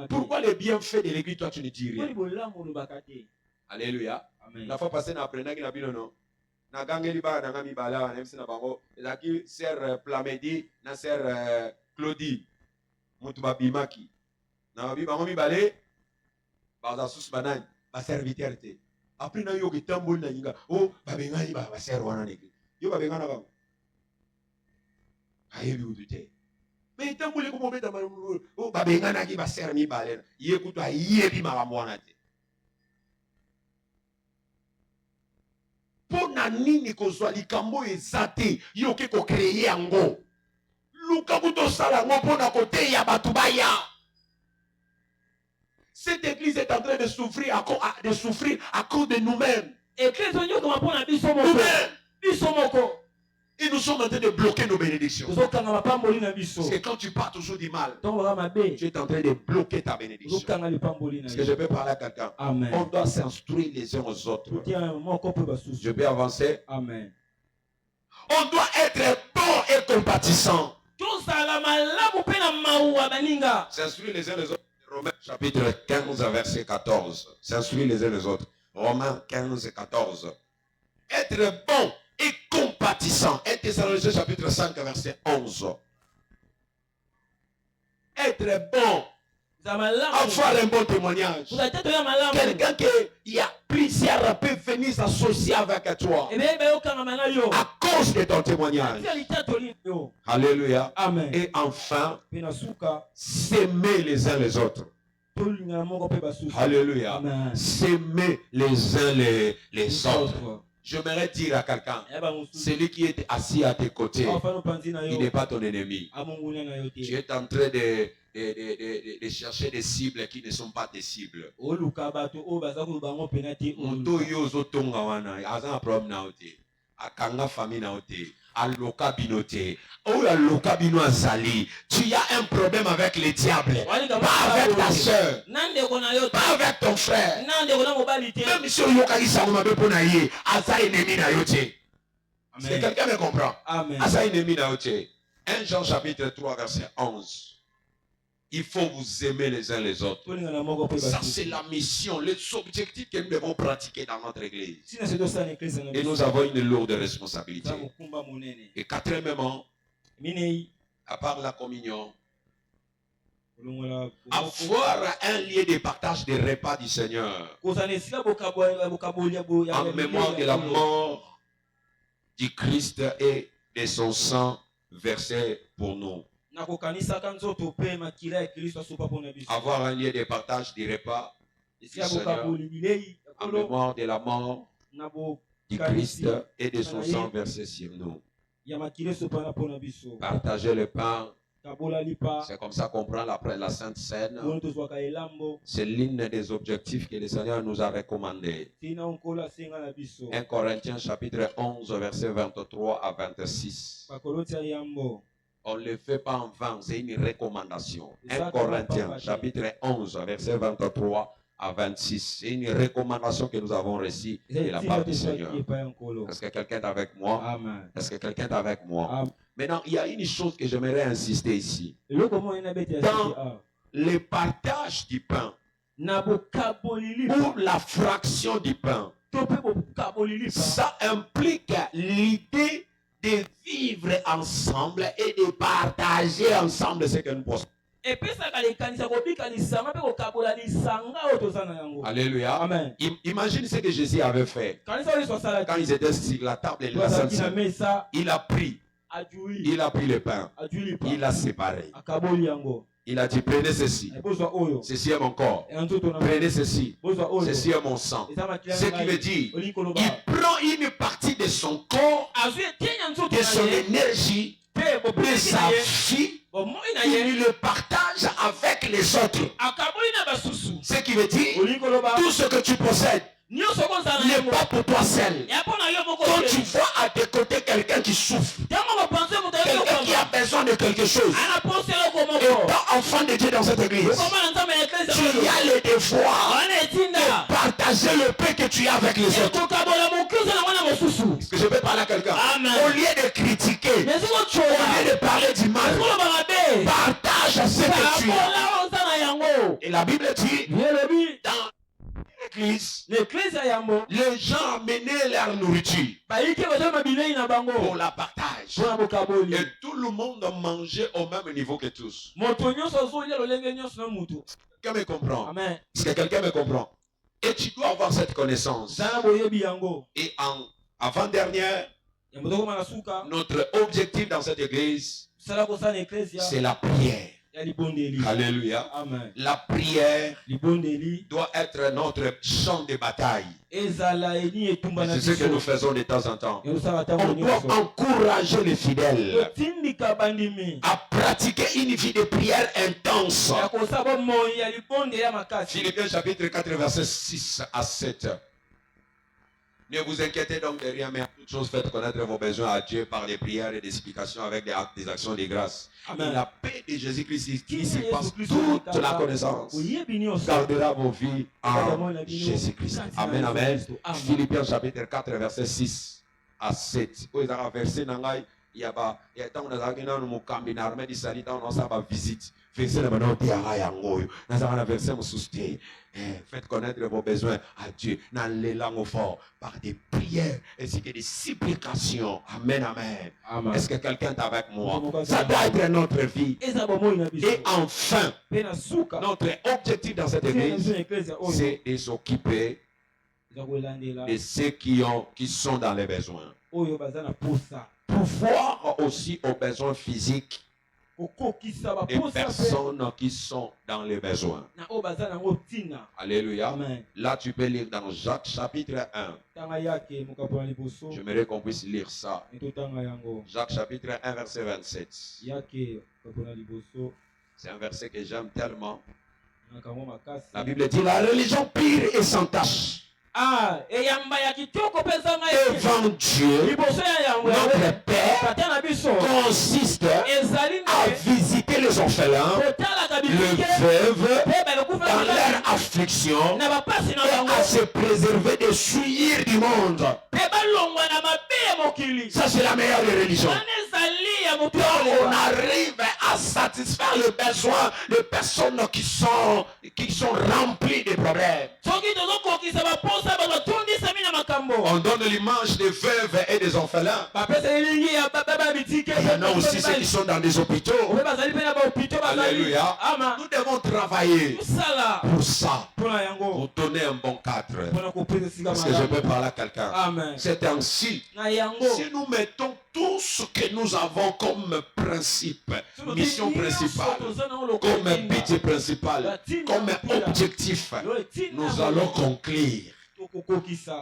Pourquoi les bienfaits de l'église toi tu ne dis rien? Alléluia. Amen. La fois passée na apprenait na bino non. Na gangeli ba na ngami bala na msi na bango. Ezaki sœur Plamedi na sœur Claudie. Mutu ba bimaki. Na bi bango mi balé. Ba za sus banani. Ba serviteur te. Après na yo kitambol na yinga. Oh ba bengani ba sœur wana neke. Yo ba bengana ba. Ayebi udute. Mais tant que vous avez oh babengana ki ba sœur mi balé. Yekuto ayebi makambo wana te. Pona nini kozwa likambo ezate yoke ko créer yango. Luka buto sala ngo pona kote ya batu baya. Cette église est en train de souffrir à cause de nous-mêmes. Et nous sommes en train de bloquer nos bénédictions. Parce que quand tu parles toujours du mal, tu es en train de bloquer ta bénédiction. Est-ce que je peux parler à quelqu'un? On doit s'instruire les uns aux autres. Je peux avancer? Amen. On doit être bon et compatissant. S'instruire les uns les autres. Romains chapitre 15 verset 14. S'instruire les uns les autres. Romains 15 14. Être bon et compatissant. 1 Thessaloniciens chapitre 5 verset 11. Être bon. Avoir un bon témoignage. Quelqu'un qui a plusieurs peut venir s'associer avec toi à cause de ton témoignage. Alléluia. Amen. Et enfin, s'aimer les uns les autres. Alléluia. S'aimer les uns les autres. J'aimerais dire à quelqu'un, celui qui est assis à tes côtés, il n'est pas ton ennemi. Tu es en train de chercher des cibles qui ne sont pas tes cibles. Tu as un problème avec les diables, pas avec ta soeur, pas avec ton frère. Même si on est que quelqu'un me comprend. Amen. 1 Jean chapitre 3 verset 11. Il faut vous aimer les uns les autres. Ça c'est la mission, les objectifs que nous devons pratiquer dans notre église. Et nous avons une lourde responsabilité. Et quatrièmement, à part la communion, Avoir un lieu de partage des repas du Seigneur. En mémoire de la mort du Christ et de son sang versé pour nous. Avoir un lieu de partage des repas du Seigneur. En mémoire de la mort du Christ et de son sang versé sur nous. Partager le pain. C'est comme ça qu'on prend la Sainte Seine. C'est l'un des objectifs que le Seigneur nous a recommandé. 1 Corinthiens chapitre 11 verset 23 à 26. On ne le fait pas en vain, c'est une recommandation. 1 Corinthiens chapitre 11 verset 23 à 26. C'est une recommandation que nous avons reçue de la part du Seigneur. Est-ce que quelqu'un est avec moi? Amen. Est-ce que quelqu'un est avec moi? Amen. Maintenant, il y a une chose que j'aimerais insister ici. Dans le partage du pain, ou la fraction du pain, ça implique l'idée de vivre ensemble et de partager ensemble ce que nous possédons. Alléluia. Amen. Imagine ce que Jésus avait fait. Quand ils étaient sur la table de la Sainte Seine, il a pris le pain, il l'a séparé. Il a dit, prenez ceci. Ceci est mon corps. Prenez ceci. Ceci est mon sang. Ce qui veut dire, il prend une partie de son corps, de son énergie, de sa vie, il le partage avec les autres. Ce qui veut dire, tout ce que tu possèdes n'est pas pour toi seul. Quand tu vois à tes côtés quelqu'un qui souffre, quelqu'un qui a besoin de quelque chose, et toi, enfant de Dieu dans cette église, tu as le devoir de partager le pain que tu as avec les autres. Est-ce que je peux parler à quelqu'un? Au lieu de critiquer, au lieu de parler du mal, partage ce que tu as. Et la Bible dit, dans l'église, les gens amenaient leur nourriture pour la partage. Et tout le monde mangeait au même niveau que tous. Quelqu'un me comprend? Est-ce que quelqu'un me comprend? Et tu dois avoir cette connaissance. Et avant-dernière, notre objectif dans cette église, c'est la prière. Alléluia. Amen. La prière doit être notre champ de bataille. C'est ce que nous faisons de temps en temps. On doit encourager les fidèles à pratiquer une vie de prière intense. Philippiens chapitre 4 verset 6 à 7. Ne vous inquiétez donc de rien, mais en toute chose faites connaître vos besoins à Dieu par des prières et des explications avec des actions de grâce. Amen. La paix de Jésus-Christ qui surpasse toute la connaissance gardera vos vies en Jésus-Christ. Amen, amen. Philippiens chapitre 4 verset 6 à 7. Il y a pas tant on a gagné mon camp in armée du salut dans sa visite. Verset le maintenant tiara yango. Dans un verset me soutient. Faites connaître vos besoins à Dieu dans les langues fortes par des prières ainsi que des supplications. Amen, amen. Amen. Est-ce que quelqu'un est avec moi? Ça doit être notre vie. Et enfin, notre objectif dans cette église, c'est de s'occuper de ceux qui sont dans les besoins. Pouvoir aussi aux besoins physiques des personnes qui sont dans les besoins. Alléluia. Amen. Là, tu peux lire dans Jacques chapitre 1. J'aimerais qu'on puisse lire ça. Jacques chapitre 1 verset 27. C'est un verset que j'aime tellement. La Bible dit la religion pure et sans tache devant Dieu, notre Père, consiste à visiter les orphelins, les veuves, dans leur affliction, et à se préserver des souillures du monde. Ça, c'est la meilleure des religions. Donc, on arrive à satisfaire le besoin de personnes qui sont remplies de problèmes. On On donne l'image des veuves et des orphelins. Il y en a aussi ceux qui sont dans des hôpitaux. Alléluia. Nous devons travailler pour ça, pour donner un bon cadre. Est-ce que je peux parler à quelqu'un? C'est ainsi. Si nous mettons tout ce que nous avons comme principe, mission principale, comme but principal, comme objectif, nous allons conclure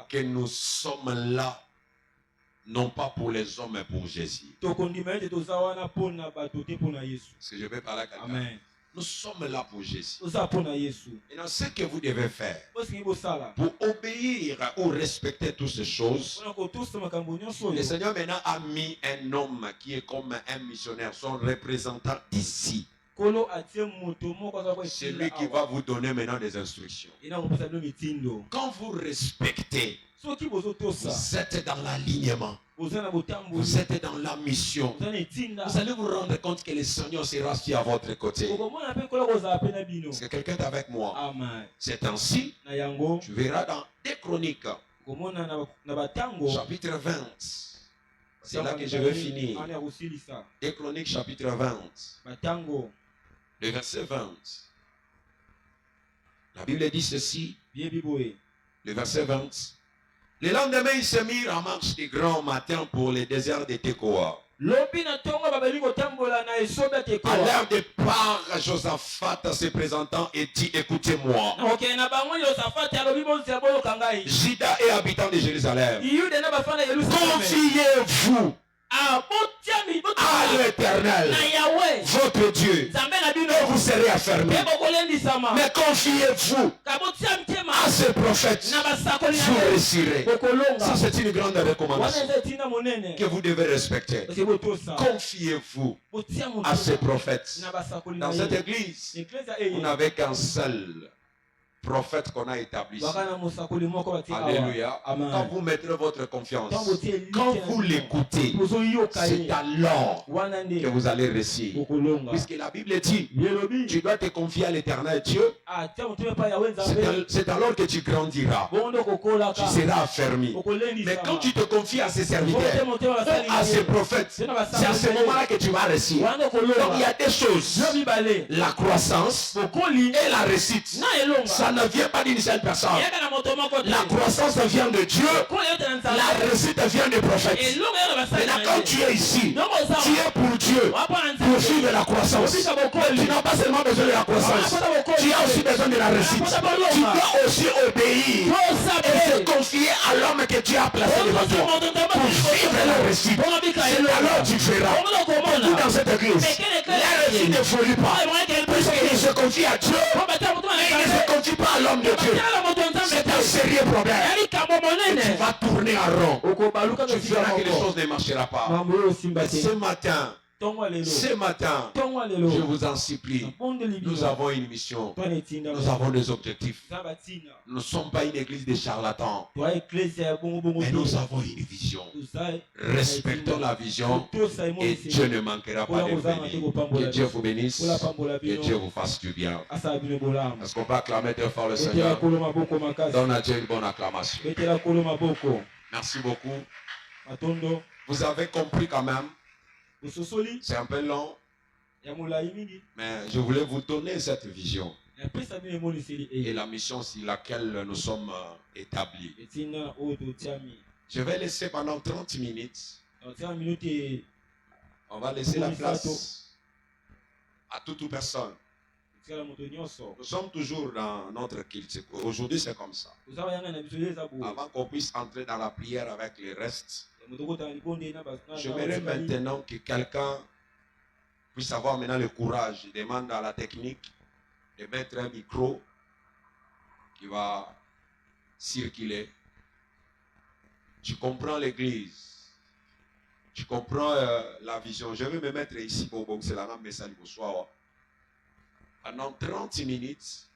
que nous sommes là, non pas pour les hommes, mais pour Jésus. Est-ce que je peux parler à quelqu'un? Nous sommes là pour Jésus. Et dans ce que vous devez faire pour obéir ou respecter toutes ces choses, le Seigneur maintenant a mis un homme qui est comme un missionnaire, son représentant ici. C'est lui qui va vous donner maintenant des instructions. Quand vous respectez, vous êtes dans l'alignement. Vous êtes dans la mission. Vous allez vous rendre compte que le Seigneur sera aussi à votre côté. Est-ce que quelqu'un est avec moi? C'est ainsi. Tu verras dans 2 Chroniques, chapitre 20. C'est là que je vais finir. 2 Chroniques, chapitre 20. Le verset 20. La Bible dit ceci. Le verset 20. Le lendemain, ils se mirent en marche du grand matin pour le désert de Tekoa. À l'heure de part, Josaphat se présentant et dit, écoutez-moi. Juda et habitants de Jérusalem, confiez-vous à l'Éternel, votre Dieu, et vous serez affermis. Mais confiez-vous à ce prophète, vous réussirez. Ça, c'est une grande recommandation que vous devez respecter. Confiez-vous à ce prophète. Dans cette église, vous n'avez qu'un seul prophète qu'on a établi. Alléluia. Quand vous mettrez votre confiance, quand vous l'écoutez, c'est alors que vous allez réussir. Puisque la Bible dit, tu dois te confier à l'Éternel Dieu. C'est alors que tu grandiras. Tu seras affermi. Mais quand tu te confies à ces serviteurs, à ces prophètes, c'est à ce moment-là que tu vas réussir. Donc il y a des choses. La croissance et la réussite. Ça ne vient pas d'une seule personne. La croissance vient de Dieu. La réussite vient des prophètes. Maintenant, quand tu es ici, tu es pour Dieu, pour suivre la croissance. Mais tu n'as pas seulement besoin de la croissance. Tu as aussi besoin de la réussite. Tu dois aussi obéir et se confier à l'homme que Dieu a placé devant toi pour vivre la réussite. C'est alors tu feras. Tout dans cette église, la réussite ne folie pas. Puisqu'il se confie à Dieu, il ne se confie pas à l'homme de Dieu. C'est un sérieux problème. Et tu vas tourner en rond. Tu verras que les choses ne marcheront pas. Mais ce matin, je vous en supplie, nous avons une mission, nous avons des objectifs. Nous ne sommes pas une église de charlatans, mais nous avons une vision. Respectons la vision et Dieu ne manquera pas de venir. Que Dieu vous bénisse, que Dieu vous fasse du bien. Est-ce qu'on peut acclamer très fort le Seigneur? Donne à Dieu une bonne acclamation. Merci beaucoup. Vous avez compris quand même. C'est un peu long, mais je voulais vous donner cette vision et la mission sur laquelle nous sommes établis. Je vais laisser pendant 30 minutes. On va laisser la place à toute personne. Nous sommes toujours dans notre culte. Aujourd'hui, c'est comme ça. Avant qu'on puisse entrer dans la prière avec les restes, j'aimerais maintenant que quelqu'un puisse avoir maintenant le courage. Il demande à la technique de mettre un micro qui va circuler. Tu comprends l'église. Tu comprends la vision. Je vais me mettre ici pour c'est la même message pour soi. Pendant 30 minutes,